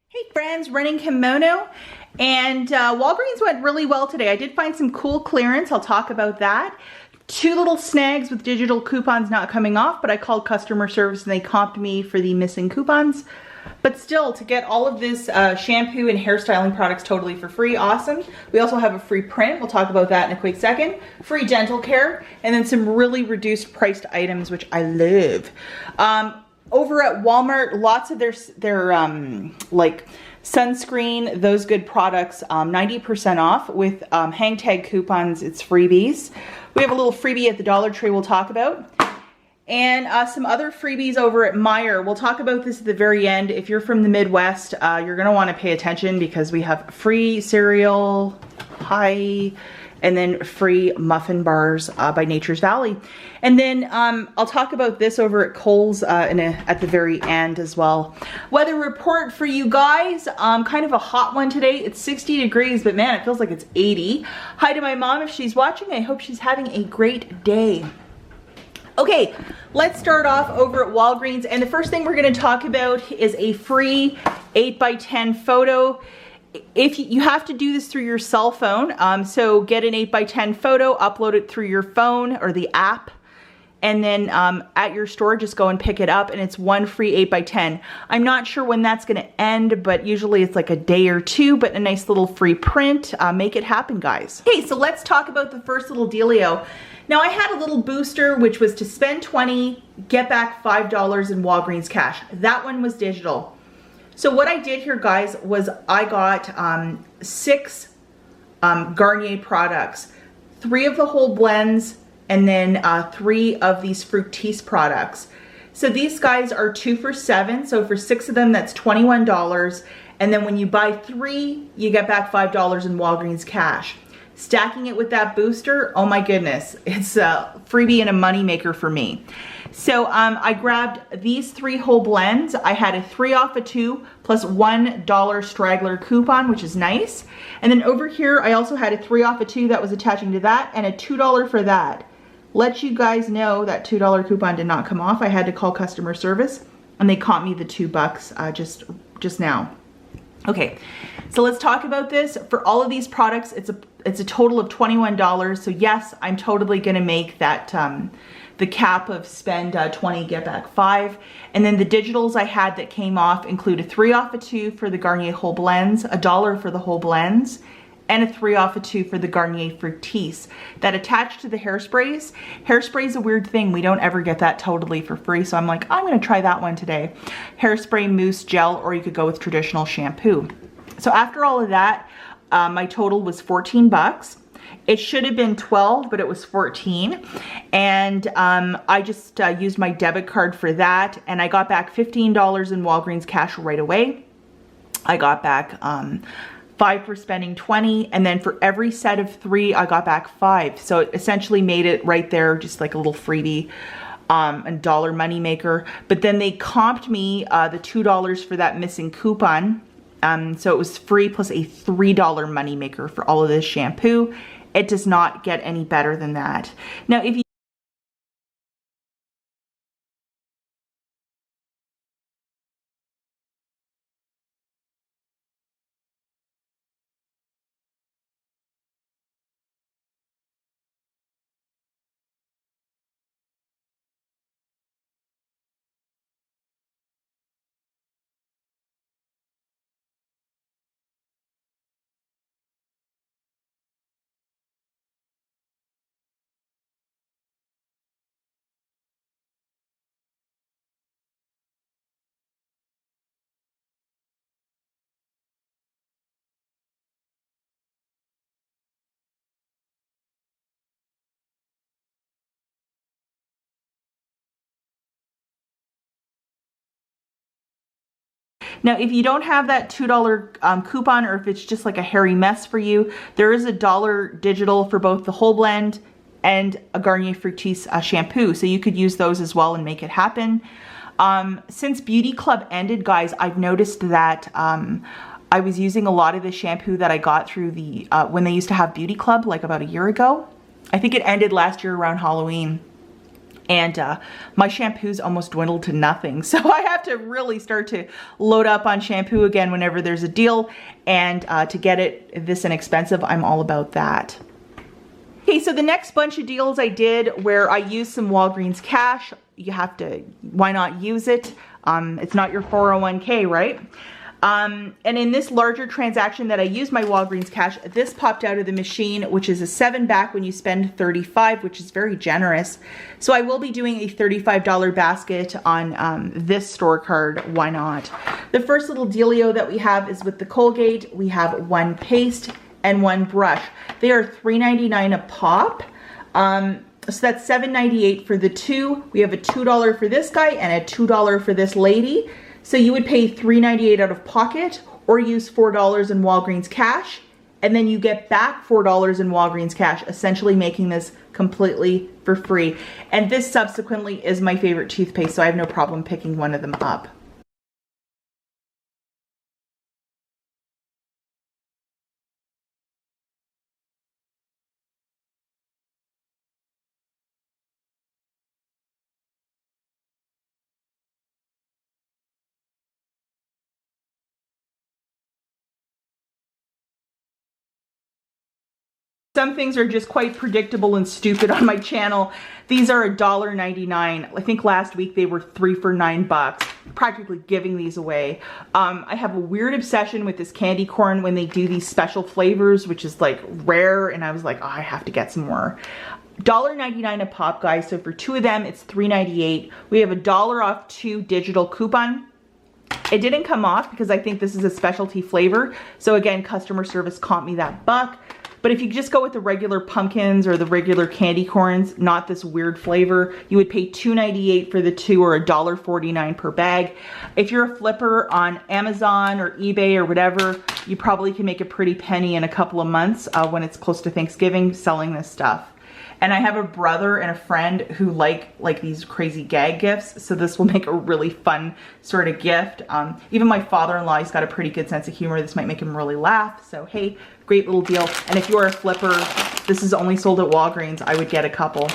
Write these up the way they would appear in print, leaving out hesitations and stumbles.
Hey friends, running kimono, and Walgreens went really well today. I did find some cool clearance. I'll talk about that. Two little snags with digital coupons not coming off, but I called customer service and they comped me for the missing coupons. But still, to get all of this shampoo and hairstyling products totally for free, awesome. We also have a free print. We'll talk about that in a quick second. Free dental care, and then some really reduced priced items, which I love. Over at Walmart, lots of their like sunscreen, those good products, 90% off with hang tag coupons. It's freebies. We have a little freebie at the Dollar Tree we'll talk about. And some other freebies over at Meijer. We'll talk about this at the very end. If you're from the Midwest, you're gonna wanna pay attention because we have free cereal, pie, and then free muffin bars by Nature's Valley. And then I'll talk about this over at Kohl's at the very end as well. Weather report for you guys, kind of a hot one today. It's 60 degrees, but man, it feels like it's 80. Hi to my mom if she's watching. I hope she's having a great day. Okay, let's start off over at Walgreens, and the first thing we're gonna talk about is a free 8x10 photo. If you have to do this through your cell phone, so get an 8x10 photo, upload it through your phone or the app, and then at your store, just go and pick it up, and it's one free 8x10. I'm not sure when that's gonna end, but usually it's like a day or two, but a nice little free print. Make it happen, guys. Okay, so let's talk about the first little dealio. Now I had a little booster, which was to spend $20, get back $5 in Walgreens cash. That one was digital. So what I did here, guys, was I got 6 Garnier products, 3 of the whole blends, and then 3 of these Fructis products. So these guys are 2 for $7. So for 6 of them, that's $21. And then when you buy 3, you get back $5 in Walgreens cash. Stacking it with that booster, oh my goodness, it's a freebie and a money maker for me. So I grabbed these 3 whole blends. I had a 3 off of 2 plus $1 straggler coupon, which is nice. And then over here, I also had a 3 off of 2 that was attaching to that and a $2 for that. Let you guys know that $2 coupon did not come off. I had to call customer service and they comped me the $2 just now. Okay, so let's talk about this. For all of these products, it's a total of $21. So yes, I'm totally gonna make that the cap of spend 20, get back 5. And then the digitals I had that came off include a 3 off of 2 for the Garnier whole blends, $1 for the whole blends, and a 3 off of 2 for the Garnier Fructis. That attached to the hairsprays. Hairspray is a weird thing. We don't ever get that totally for free. So I'm like, I'm gonna try that one today. Hairspray, mousse, gel, or you could go with traditional shampoo. So after all of that, my total was 14 bucks. It should have been 12, but it was 14. And I just used my debit card for that. And I got back $15 in Walgreens cash right away. I got back 5 for spending 20, and then for every set of 3, I got back 5. So it essentially made it right there, just like a little freebie, a dollar money maker. But then they comped me the $2 for that missing coupon. So it was free plus a $3 money maker for all of this shampoo. It does not get any better than that. Now, if you don't have that $2 coupon, or if it's just like a hairy mess for you, there is a $1 digital for both the whole blend and a Garnier Fructis shampoo. So you could use those as well and make it happen. Since Beauty Club ended, guys, I've noticed that I was using a lot of the shampoo that I got through the, when they used to have Beauty Club, like about a year ago. I think it ended last year around Halloween. And my shampoo's almost dwindled to nothing. So I have to really start to load up on shampoo again whenever there's a deal. And to get it this inexpensive, I'm all about that. Okay, so the next bunch of deals I did where I used some Walgreens cash. You have to, why not use it? It's not your 401k, right? And in this larger transaction that I used my Walgreens cash, this popped out of the machine, which is a 7 back when you spend 35, which is very generous. So I will be doing a $35 basket on this store card. Why not? The first little dealio that we have is with the Colgate. We have 1 paste and 1 brush. They are $3.99 a pop. So that's $7.98 for the 2. We have a $2 for this guy and a $2 for this lady. So you would pay $3.98 out of pocket or use $4 in Walgreens cash, and then you get back $4 in Walgreens cash, essentially making this completely for free. And this subsequently is my favorite toothpaste, so I have no problem picking one of them up. Some things are just quite predictable and stupid on my channel. These are $1.99. I think last week they were 3 for $9, practically giving these away. I have a weird obsession with this candy corn when they do these special flavors, which is like rare, and I was like, oh, I have to get some more. $1.99 a pop, guys, so for 2 of them, it's $3.98. We have a $1 off 2 digital coupon. It didn't come off because I think this is a specialty flavor. So again, customer service comped me that buck. But if you just go with the regular pumpkins or the regular candy corns, not this weird flavor, you would pay $2.98 for the 2 or $1.49 per bag. If you're a flipper on Amazon or eBay or whatever, you probably can make a pretty penny in a couple of months when it's close to Thanksgiving selling this stuff. And I have a brother and a friend who like these crazy gag gifts, so this will make a really fun sort of gift. Even my father-in-law, he's got a pretty good sense of humor. This might make him really laugh. So hey, great little deal. And if you're a flipper, this is only sold at Walgreens. I would get a couple.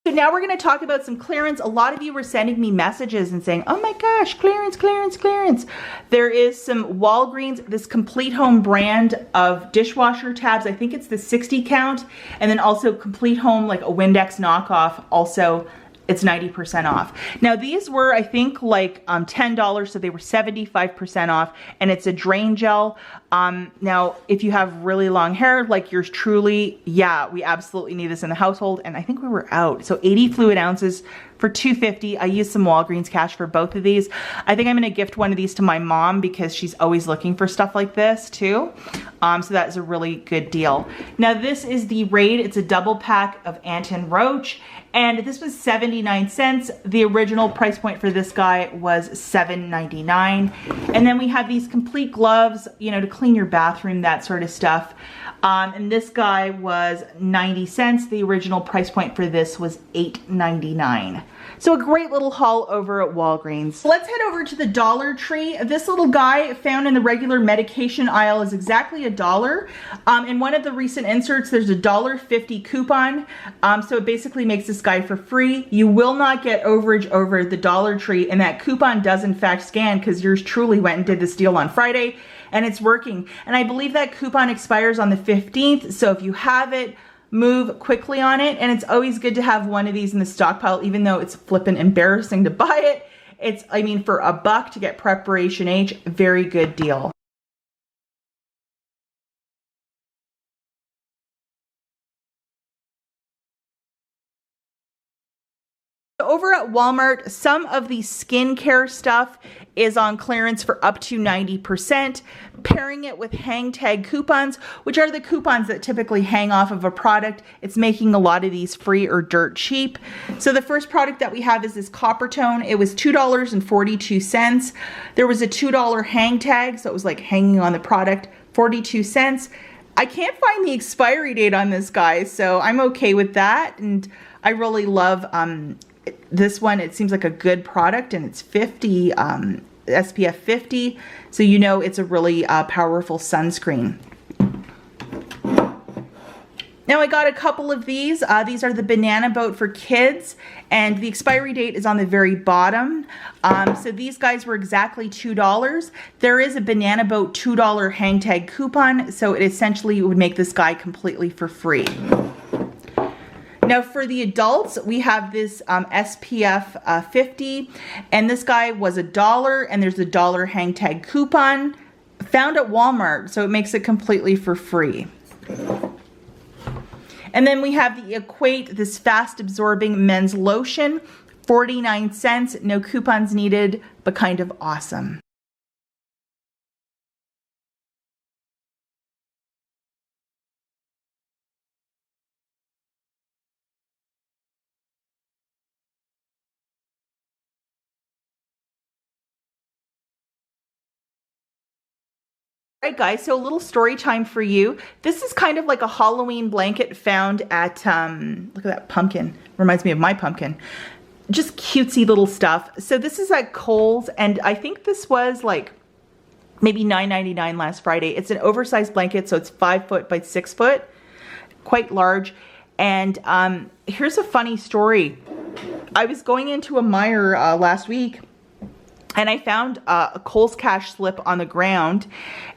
So now we're going to talk about some clearance. A lot of you were sending me messages and saying, oh my gosh, clearance, clearance, clearance. There is some Walgreens, this Complete Home brand of dishwasher tabs. I think it's the 60 count. And then also Complete Home, like a Windex knockoff, also it's 90% off. Now these were, I think, like $10, so they were 75% off, and it's a drain gel. Now, if you have really long hair, like yours truly, yeah, we absolutely need this in the household, and I think we were out. So 80 fluid ounces for $2.50. I used some Walgreens cash for both of these. I think I'm gonna gift one of these to my mom because she's always looking for stuff like this too. So that is a really good deal. Now this is the Raid. It's a double pack of Ant and Roach, and this was 79 cents. The original price point for this guy was $7.99. And then we have these complete gloves, you know, to clean your bathroom, that sort of stuff. And this guy was 90 cents. The original price point for this was $8.99. So a great little haul over at Walgreens. Let's head over to the Dollar Tree. This little guy found in the regular medication aisle is exactly $1. In one of the recent inserts, there's a $1.50 coupon. So it basically makes this guy for free. You will not get overage over at the Dollar Tree, and that coupon does in fact scan because yours truly went and did this deal on Friday, and it's working. And I believe that coupon expires on the 15th. So if you have it, move quickly on it. And it's always good to have one of these in the stockpile, even though it's flippin' embarrassing to buy it. It's, I mean, for $1 to get Preparation H, very good deal. Over at Walmart, some of the skincare stuff is on clearance for up to 90%. Pairing it with hang tag coupons, which are the coupons that typically hang off of a product, it's making a lot of these free or dirt cheap. So the first product that we have is this Copper Tone. It was $2.42. There was a $2 hang tag, so it was like hanging on the product, 42 cents. I can't find the expiry date on this guy, so I'm okay with that. And I really love this one. It seems like a good product, and it's 50 SPF 50, so you know it's a really powerful sunscreen. Now I got a couple of these. These are the Banana Boat for kids, and the expiry date is on the very bottom. So these guys were exactly $2. There is a Banana Boat $2 hang tag coupon, so it essentially would make this guy completely for free. Now for the adults, we have this SPF 50, and this guy was $1, and there's a $1 hang tag coupon found at Walmart, so it makes it completely for free. And then we have the Equate, this fast absorbing men's lotion, 49 cents, no coupons needed, but kind of awesome. Alright guys, so a little story time for you. This is kind of like a Halloween blanket found at, look at that pumpkin, reminds me of my pumpkin. Just cutesy little stuff. So this is at Kohl's, and I think this was like maybe $9.99 last Friday. It's an oversized blanket, so it's 5 foot by 6 foot, quite large. And here's a funny story. I was going into a Meijer last week, and I found a Kohl's cash slip on the ground,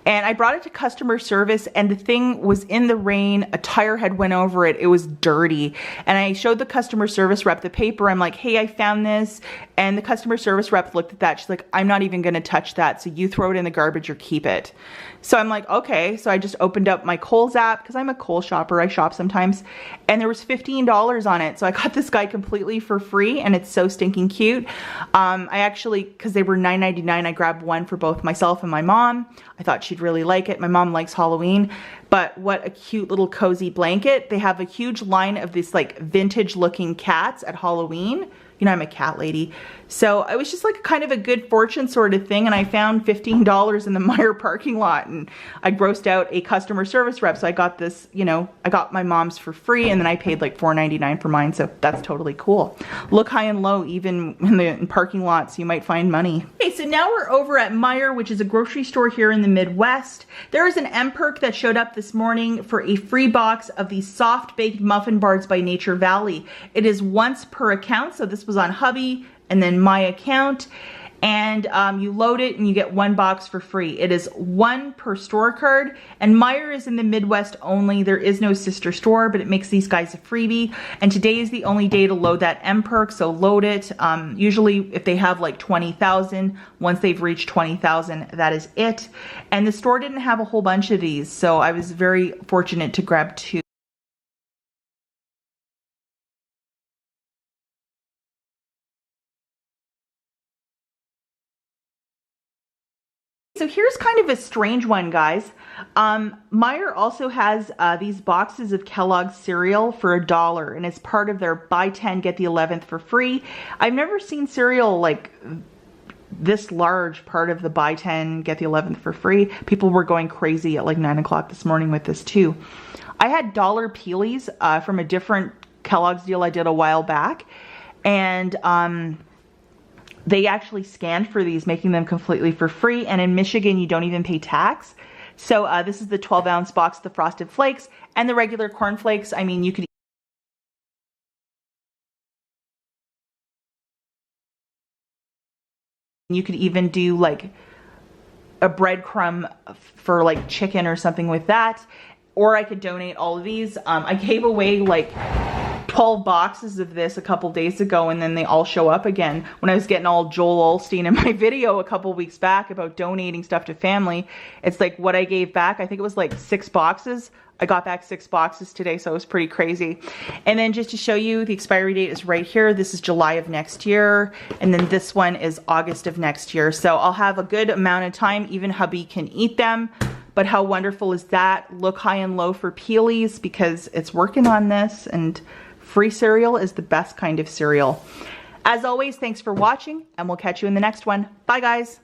and I brought it to customer service, and the thing was in the rain. A tire had went over it. It was dirty. And I showed the customer service rep the paper. I'm like, hey, I found this. And the customer service rep looked at that. She's like, I'm not even going to touch that. So you throw it in the garbage or keep it. So I'm like, okay. So I just opened up my Kohl's app, because I'm a Kohl's shopper. I shop sometimes. And there was $15 on it. So I got this guy completely for free, and it's so stinking cute. I actually, because they were $9.99, I grabbed one for both myself and my mom. I thought she'd really like it. My mom likes Halloween, but what a cute little cozy blanket. They have a huge line of these like vintage looking cats at Halloween. You know, I'm a cat lady. So it was just like kind of a good fortune sort of thing. And I found $15 in the Meijer parking lot, and I grossed out a customer service rep. So I got this, you know, I got my mom's for free, and then I paid like $4.99 for mine. So that's totally cool. Look high and low, even in parking lots, you might find money. Okay, so now we're over at Meijer, which is a grocery store here in the Midwest. There is an M-Perk that showed up this morning for a free box of these soft baked muffin bars by Nature Valley. It is once per account. So this was on Hubby and then my account, and you load it and you get one box for free. It is one per store card, and Meijer is in the Midwest only. There is no sister store, but it makes these guys a freebie, and today is the only day to load that M-Perk, so load it. Usually if they have like 20,000, once they've reached 20,000, that is it. And the store didn't have a whole bunch of these, so I was very fortunate to grab 2. So here's kind of a strange one, guys. Meijer also has these boxes of Kellogg cereal for $1, and it's part of their buy 10, get the 11th for free. I've never seen cereal like this large, part of the buy 10, get the 11th for free. People were going crazy at like 9 o'clock this morning with this too. I had dollar peelies from a different Kellogg's deal I did a while back, and they actually scanned for these, making them completely for free. And in Michigan, you don't even pay tax. So this is the 12-ounce box, the Frosted Flakes, and the regular Corn Flakes. I mean, you could even do like a breadcrumb for like chicken or something with that. Or I could donate all of these. I gave away like 12 boxes of this a couple days ago, and then they all show up again when I was getting all Joel Osteen in my video a couple weeks back about donating stuff to family. It's like what I gave back, I think it was like 6 boxes. I got back 6 boxes today, so it was pretty crazy. And then just to show you, the expiry date is right here. This is July of next year, and then this one is August of next year. So I'll have a good amount of time. Even hubby can eat them. But how wonderful is that? Look high and low for peelies, because it's working on this, and free cereal is the best kind of cereal. As always, thanks for watching, and we'll catch you in the next one. Bye, guys.